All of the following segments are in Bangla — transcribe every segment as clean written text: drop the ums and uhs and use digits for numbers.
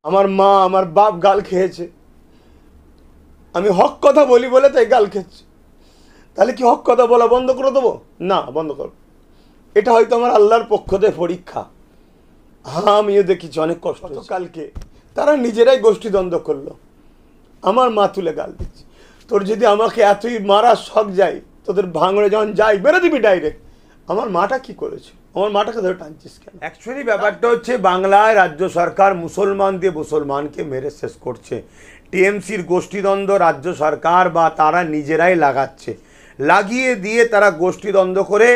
আমার মা আমার বাপ গাল খেয়েছে, আমি হক কথা বলি বলে তাই গাল খেয়েছে। তাহলে কি হক কথা বলা বন্ধ করে দেবো? না, বন্ধ করব। এটা হয়তো আমার আল্লাহর পক্ষ থেকে পরীক্ষা। হ্যাঁ, আমিও দেখেছি অনেক কষ্ট। কালকে তারা নিজেরাই গোষ্ঠীদ্বন্দ্ব করলো, আমার মা তুলে গাল দিচ্ছে। তোর যদি আমাকে এতই মারার শখ যায়, তোদের ভাঙড়ে যখন যাই বেরো দিবি ডাইরেক্ট। আমার মাটা কি করেছে? আমার মাটাকে ধরে টানছিস কেন? অ্যাকচুয়ালি ব্যাপারটা হচ্ছে, বাংলায় রাজ্য সরকার মুসলমান দিয়ে মুসলমানকে মেরে শেষ করছে। টিএমসির গোষ্ঠীদ্বন্দ্ব রাজ্য সরকার বা তারা নিজেরাই লাগাচ্ছে, লাগিয়ে দিয়ে তারা গোষ্ঠীদ্বন্দ্ব করে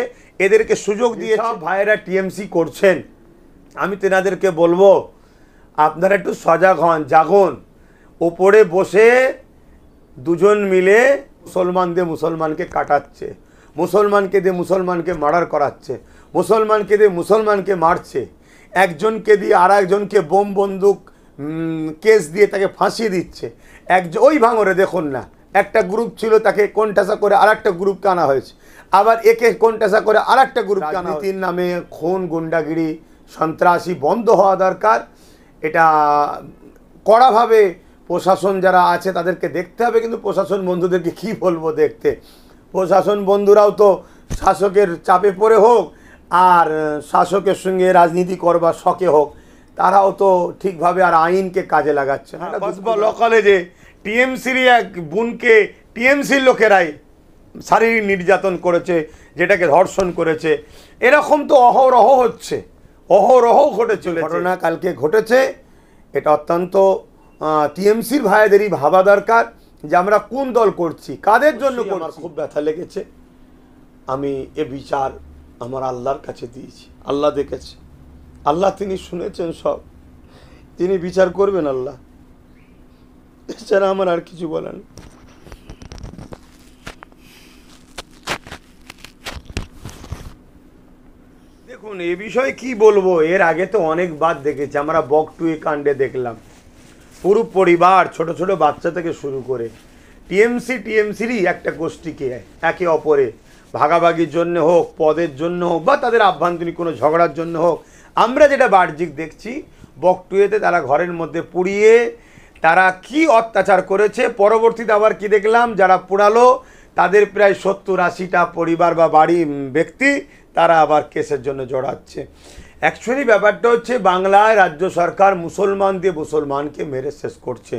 এদেরকে সুযোগ দিয়ে সব ভাইয়েরা টিএমসি করছেন। আমি তেনাদেরকে বলবো, আপনারা একটু সজাগ হন, জাগুন। ওপরে বসে দুজন মিলে মুসলমান দিয়ে মুসলমানকে কাটাচ্ছে, মুসলমানকে দিয়ে মুসলমানকে মার্ডার করাচ্ছে, মুসলমানকে দিয়ে মুসলমানকে মারছে, একজনকে দিয়ে আর একজনকে বোম বন্দুক কেস দিয়ে তাকে ফাঁসিয়ে দিচ্ছে। ওই ভাঙরে দেখুন না, একটা গ্রুপ ছিল তাকে কোণঠাসা করে আর একটা গ্রুপকে আনা হয়েছে, আবার একে কোণঠাসা করে আর একটা গ্রুপকে আনা হয়েছে। রাজনীতির নামে খুন, গুন্ডাগিরি, সন্ত্রাসী বন্ধ হওয়া দরকার। এটা কড়াভাবে প্রশাসন যারা আছে তাদেরকে দেখতে হবে। কিন্তু প্রশাসন বন্ধুদেরকে কি বলবো দেখতে, প্রশাসন বন্ধুরাও তো শাসকের চাপে পড়ে হোক আর শাসকের সঙ্গে রাজনীতি করবার শখে হোক, তারাও তো ঠিকভাবে আর আইনকে কাজে লাগাচ্ছে না। কসবা ল কলেজে টিএমসির এক বোনকে টিএমসির লোকেরাই শারীরিক নির্যাতন করেছে, যেটাকে ধর্ষণ করেছে। এরকম তো অহরহ হচ্ছে, অহরহ ঘটে চলেছে। ঘটনা কালকে ঘটেছে, এটা অত্যন্ত টিএমসির ভাইদেরই ভাবা দরকার যে আমরা কোন দল করছি, কাদের জন্য করছি। আমার খুব ব্যথা লেগেছে। আমি এ বিচার আমার আল্লাহর কাছে দিয়েছি, আল্লাহ দেখেছে, আল্লাহ তিনি শুনেছেন সব, তিনি বিচার করবেন আল্লাহ। এছাড়া আমার আর কিছু বলার নেই। দেখুন, এ বিষয়ে কি বলবো, এর আগে তো অনেকবার দেখেছি আমরা। বকটুই কাণ্ডে দেখলাম পুরো পরিবার, ছোট ছোট বাচ্চা থেকে শুরু করে টিএমসিরই একটা গোষ্ঠীকে একে অপরে ভাগাভাগির জন্য হোক, পদের জন্য হোক, বা তাদের আভ্যন্তরীণ কোনো ঝগড়ার জন্য হোক, আমরা যেটা বাহ্যিক দেখছি বকটুয়েতে তারা ঘরের মধ্যে পুড়িয়ে তারা কি অত্যাচার করেছে। পরবর্তীতে আবার কি দেখলাম, যারা পোড়ালো তাদের প্রায় 70-80টা পরিবার বা বাড়ি ব্যক্তি তারা আবার কেসের জন্য জড়াচ্ছে। অ্যাকচুয়ালি ব্যাপারটা হচ্ছে, বাংলায় রাজ্য সরকার মুসলমান দিয়ে মুসলমানকে মেরে শেষ করছে।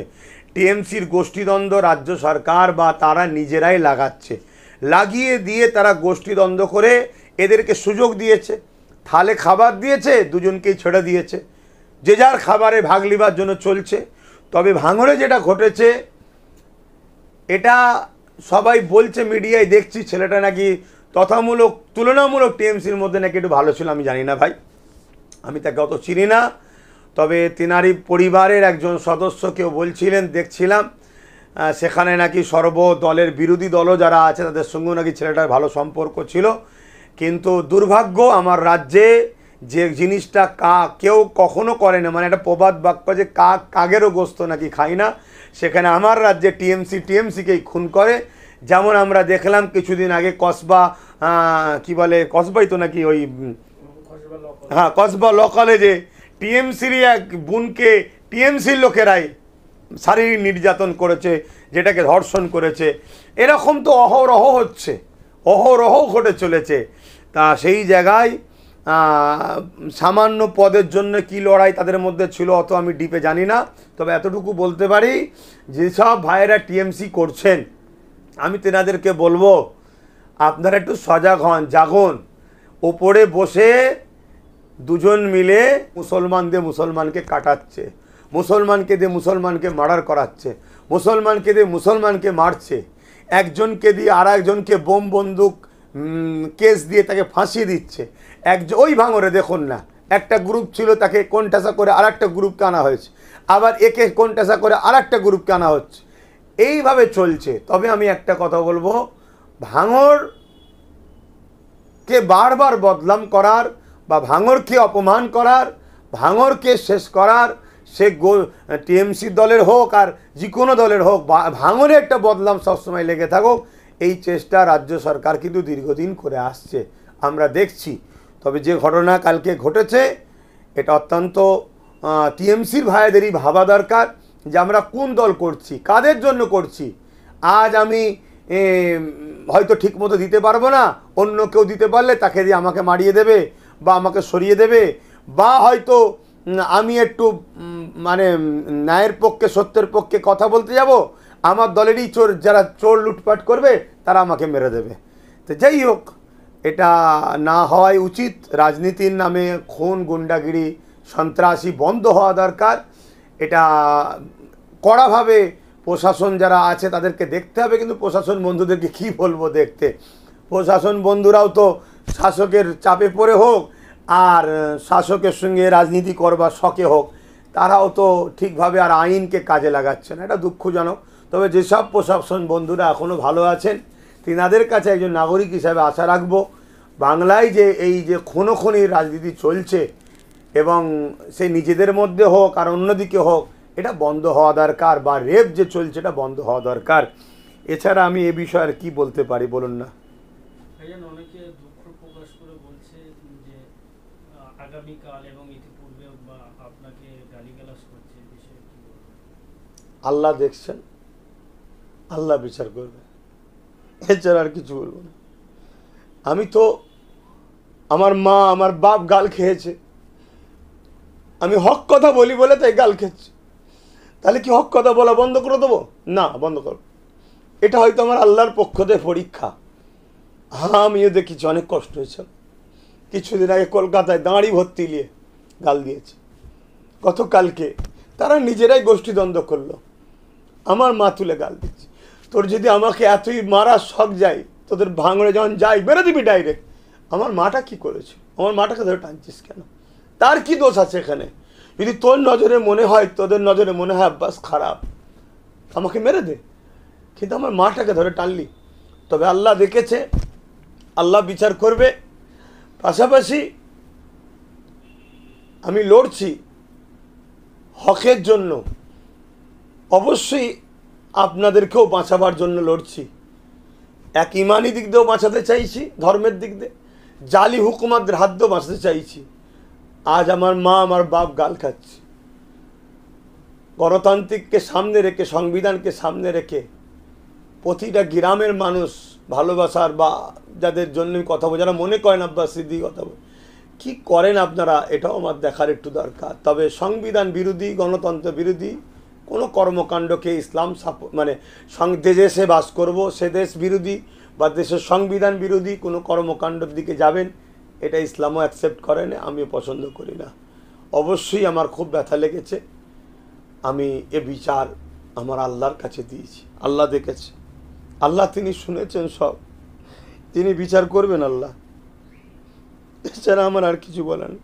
টিএমসির গোষ্ঠীদ্বন্দ্ব রাজ্য সরকার বা তারা নিজেরাই লাগাচ্ছে, লাগিয়ে দিয়ে তারা গোষ্ঠীদ্বন্দ্ব করে এদেরকে সুযোগ দিয়েছে। থালে খাবার দিয়েছে, দুজনকেই ছেড়ে দিয়েছে, যে যার খাবারে ভাগ লিবার জন্য চলছে। তবে ভাঙড়ে যেটা ঘটেছে, এটা সবাই বলছে, মিডিয়ায় দেখছি, ছেলেটা নাকি তুলনামূলক টিএমসির মধ্যে নাকি একটু ভালো ছিল। আমি জানি না ভাই, আমি তাকে অত চিনি না। তবে তেনারই পরিবারের একজন সদস্য কেউ বলছিলেন, দেখছিলাম সেখানে নাকি সর্বদলের বিরোধী দলও যারা আছে তাদের সঙ্গেও নাকি ছেলেটার ভালো সম্পর্ক ছিল। কিন্তু দুর্ভাগ্য, আমার রাজ্যে যে জিনিসটা কেউ কখনো করে না, মানে একটা প্রবাদ বাক্য যে কাগেরও গোস্ত নাকি খাই না, সেখানে আমার রাজ্যে টিএমসিকেই খুন করে। যেমন আমরা দেখলাম কিছুদিন আগে কসবা, কি বলে কসবাই তো নাকি ওই, হ্যাঁ, কসবা ল কলেজে টিএমসির এক বোনকে টিএমসির লোকেরাই শারীরিক নির্যাতন করেছে, যেটাকে ধর্ষণ করেছে। এরকম তো অহরহ হচ্ছে, অহরহ ঘটে চলেছে। তা সেই জায়গায় সামান্য পদের জন্য কি লড়াই তাদের মধ্যে ছিল অত আমি ডিপে জানি না। তবে এতটুকু বলতে পারি, যেসব ভাইয়েরা টিএমসি করছেন, আমি তেনাদেরকে বলবো, আপনারা একটু সজাগ হন, জাগুন। ওপরে বসে দুজন মিলে মুসলমান দিয়ে মুসলমানকে কাটাচ্ছে, মুসলমানকে দিয়ে মুসলমানকে মার্ডার করাচ্ছে, মুসলমানকে দিয়ে মুসলমানকে মারছে, একজনকে দিয়ে আর একজনকে বোম বন্দুক কেস দিয়ে তাকে ফাঁসিয়ে দিচ্ছে। ওই ভাঙরে দেখুন না, একটা গ্রুপ ছিল তাকে কোণঠাসা করে আর একটা গ্রুপকে আনা হয়েছে, আবার একে কোণঠাসা করে আর একটা গ্রুপকে আনা হচ্ছে। এইভাবে চলছে। তবে আমি একটা কথা বলবো, ভাঙড়কে বারবার বদনাম করার বা ভাঙড়কে অপমান করার, ভাঙড়কে শেষ করার, সে টিএমসি দলের হোক আর যে কোনো দলের হোক, ভাঙড়ে একটা বদনাম সবসময় লেগে থাকুক, এই চেষ্টা রাজ্য সরকার কিন্তু দীর্ঘদিন করে আসছে, আমরা দেখছি। তবে যে ঘটনা কালকে ঘটেছে, এটা অত্যন্ত টিএমসির ভাইদেরই ভাবা দরকার যে আমরা কোন দল করছি, কাদের জন্য করছি। আজ আমি হয়তো ঠিকমতো দিতে পারবো না, অন্য কেউ দিতে পারলে তাকে দিয়ে আমাকে মারিয়ে দেবে বা আমাকে সরিয়ে দেবে, বা হয়তো আমি একটু মানে ন্যায়ের পক্ষে সত্যের পক্ষে কথা বলতে যাব, আমার দলেরই চোর, যারা চোর লুটপাট করবে তারা আমাকে মেরে দেবে। তো যাই হোক, এটা না হওয়াই উচিত। রাজনীতির নামে খুন, গুন্ডাগিরি, সন্ত্রাসী বন্ধ হওয়া দরকার। এটা কড়াভাবে প্রশাসন যারা আছে তাদেরকে দেখতে হবে, কিন্তু প্রশাসন বন্ধুদেরকে কি বলবো দেখতে। প্রশাসন বন্ধুরাও তো শাসকের চাপে পড়ে হোক আর শাসকের সঙ্গে রাজনীতি করবার শখে হোক, তারাও তো ঠিকভাবে আর আইনকে কাজে লাগাচ্ছে না। এটা দুঃখজনক। তবে যেসব প্রশাসন বন্ধুরা এখনও ভালো আছেন, তিনাদের কাছে একজন নাগরিক হিসাবে আশা রাখবো, বাংলায় যে এই যে খুনোখুনির রাজনীতি চলছে এবং সে নিজেদের মধ্যে হোক আর অন্যদিকে হোক, এটা বন্ধ হওয়া দরকার। বা রেপ যে চলছে এটা বন্ধ হওয়া দরকার। এছাড়া আমি এ বিষয়ে আর কি বলতে পারি বলুন না। অনেকে দুঃখ প্রকাশ করে বলছে যে আগামীকাল এবং ইতিপূর্বে বা আপনাকে গালিগালাজ করছে, বিষয়ে কি বলবেন? আল্লাহ দেখছেন, আল্লাহ বিচার করবে, এছাড়া আর কিছু বলবো না। আমি তো, আমার মা আমার বাপ গাল খেয়েছে, আমি হক কথা বলি বলে তাই গাল খেয়েছে। তাহলে কি হক কথা বলা বন্ধ করে দেবো? না, বন্ধ করব। এটা হয়তো আমার আল্লাহর পক্ষ থেকে পরীক্ষা। হ্যাঁ, আমিও দেখেছি, অনেক কষ্ট হয়েছে। কিছুদিন আগে কলকাতায় দাঁড়ি ভর্তি নিয়ে গাল দিয়েছে। গতকালকে তারা নিজেরাই গোষ্ঠীদ্বন্দ্ব করলো, আমার মা তুলে গাল দিচ্ছে। তোর যদি আমাকে এতই মারা শখ যায়, তোদের ভাঙড়ে যখন যাই বেরো দিবি ডাইরেক্ট। আমার মাটা কি করেছে? আমার মাটাকে ধরে টানছিস কেন? তার কি দোষ আছে এখানে? যদি তোর নজরে মনে হয়, তোদের নজরে মনে হয় আব্বাস খারাপ, আমাকে মেরে দে, কিন্তু আমার মাটাকে ধরে টানলি। তবে আল্লাহ দেখেছে, আল্লাহ বিচার করবে। পাশাপাশি আমি লড়ছি হকের জন্য, অবশ্যই আপনাদেরকেও বাঁচাবার জন্য লড়ছি। এক ইমানি দিক দিয়েও বাঁচাতে চাইছি, ধর্মের দিক দিয়ে, জালি হুকুমাতদের হাত দিয়েও বাঁচাতে চাইছি। আজ আমার মা আমার বাপ গাল খাচ্ছে। গণতান্ত্রিককে সামনে রেখে, সংবিধানকে সামনে রেখে প্রতিটা গ্রামের মানুষ ভালোবাসার বা যাদের জন্য কথা বলে, যারা মনে করেন আব্বাস সিদ্দিকী কথা বলে, কী করেন আপনারা, এটাও আমার দেখার একটু দরকার। তবে সংবিধান বিরোধী, গণতন্ত্র বিরোধী কোনো কর্মকাণ্ডকে ইসলাম মানে যে দেশে বাস করব সে দেশ বিরোধী বা দেশের সংবিধান বিরোধী কোনো কর্মকাণ্ডের দিকে যাবেন, এটা ইসলামও অ্যাকসেপ্ট করে না, আমিও পছন্দ করি না। অবশ্যই আমার খুব ব্যথা লেগেছে। আমি এ বিচার আমার আল্লাহর কাছে দিয়েছি, আল্লাহ দেখেছে, আল্লাহ তিনি শুনেছেন সব, তিনি বিচার করবেন আল্লাহ। এছাড়া আমার আর কিছু বলার নেই।